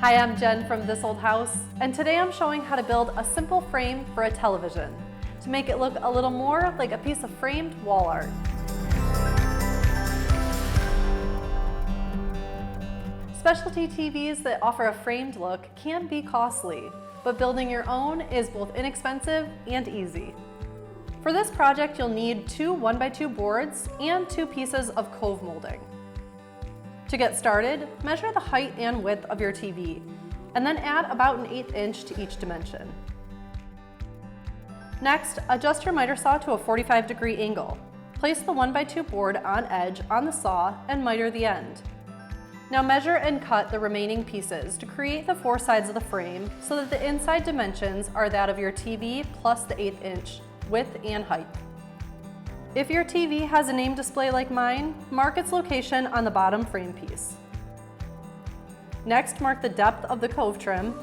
Hi, I'm Jen from This Old House, and today I'm showing how to build a simple frame for a television to make it look a little more like a piece of framed wall art. Specialty TVs that offer a framed look can be costly, but building your own is both inexpensive and easy. For this project, you'll need 2 1x2 boards and 2 pieces of cove molding. To get started, measure the height and width of your TV, and then add about an 1/8 inch to each dimension. Next, adjust your miter saw to a 45-degree angle. Place the 1x2 board on edge on the saw and miter the end. Now measure and cut the remaining pieces to create the 4 sides of the frame so that the inside dimensions are that of your TV plus the 1/8 inch width and height. If your TV has a name display like mine, mark its location on the bottom frame piece. Next, mark the depth of the cove trim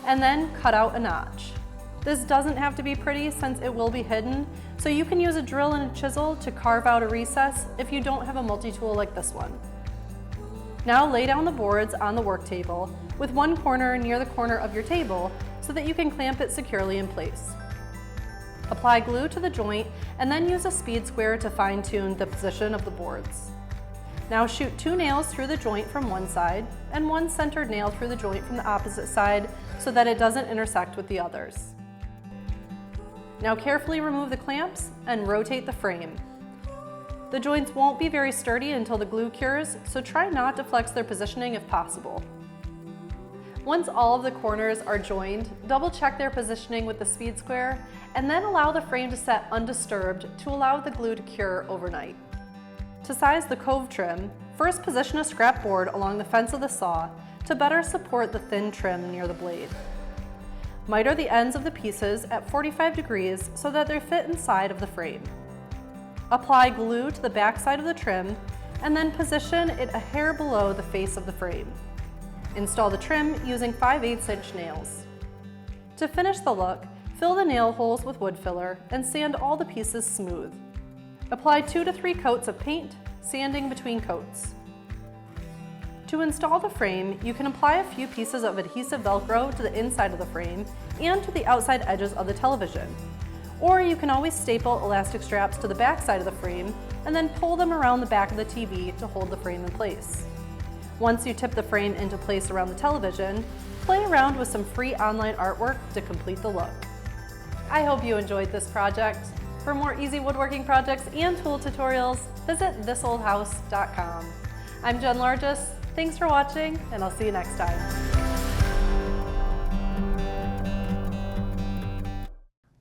and then cut out a notch. This doesn't have to be pretty since it will be hidden, so you can use a drill and a chisel to carve out a recess if you don't have a multi-tool like this one. Now lay down the boards on the work table with one corner near the corner of your table so that you can clamp it securely in place. Apply glue to the joint and then use a speed square to fine-tune the position of the boards. Now shoot 2 nails through the joint from one side and 1 centered nail through the joint from the opposite side so that it doesn't intersect with the others. Now carefully remove the clamps and rotate the frame. The joints won't be very sturdy until the glue cures, so try not to flex their positioning if possible. Once all of the corners are joined, double check their positioning with the speed square and then allow the frame to set undisturbed to allow the glue to cure overnight. To size the cove trim, first position a scrap board along the fence of the saw to better support the thin trim near the blade. Miter the ends of the pieces at 45 degrees so that they fit inside of the frame. Apply glue to the back side of the trim and then position it a hair below the face of the frame. Install the trim using 5/8 inch nails. To finish the look, fill the nail holes with wood filler and sand all the pieces smooth. Apply 2 to 3 coats of paint, sanding between coats. To install the frame, you can apply a few pieces of adhesive Velcro to the inside of the frame and to the outside edges of the television. Or you can always staple elastic straps to the back side of the frame and then pull them around the back of the TV to hold the frame in place. Once you tip the frame into place around the television, play around with some free online artwork to complete the look. I hope you enjoyed this project. For more easy woodworking projects and tool tutorials, visit thisoldhouse.com. I'm Jen Largis. Thanks for watching, and I'll see you next time.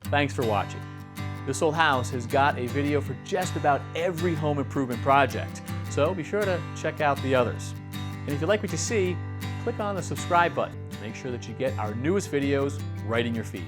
Thanks for watching. This Old House has got a video for just about every home improvement project, so be sure to check out the others. And if you like what you see, click on the subscribe button to make sure that you get our newest videos right in your feed.